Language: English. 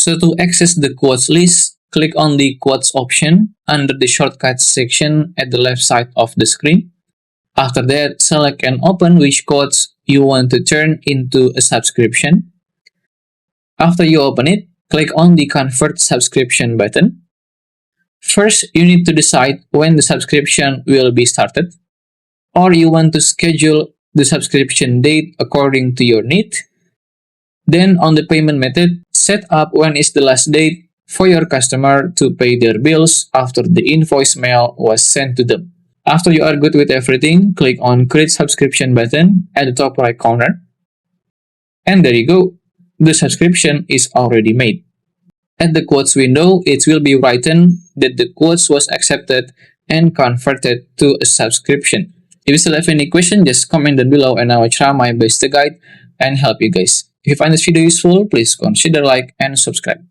So to access the quotes list, click on the quotes option under the shortcuts section at the left side of the screen. After that, select and open which quotes you want to turn into a subscription. After you open it, click on the Convert Subscription button. First, you need to decide when the subscription will be started, or you want to schedule the subscription date according to your need. Then on the payment method, set up when is the last date for your customer to pay their bills after the invoice mail was sent to them. After you are good with everything, click on Create Subscription button at the top right corner. And there you go. The subscription is already made. At the quotes window, it will be written that the quotes was accepted and converted to a subscription. If you still have any question, just comment down below and I will try my best to guide and help you guys. If you find this video useful, please consider like and subscribe.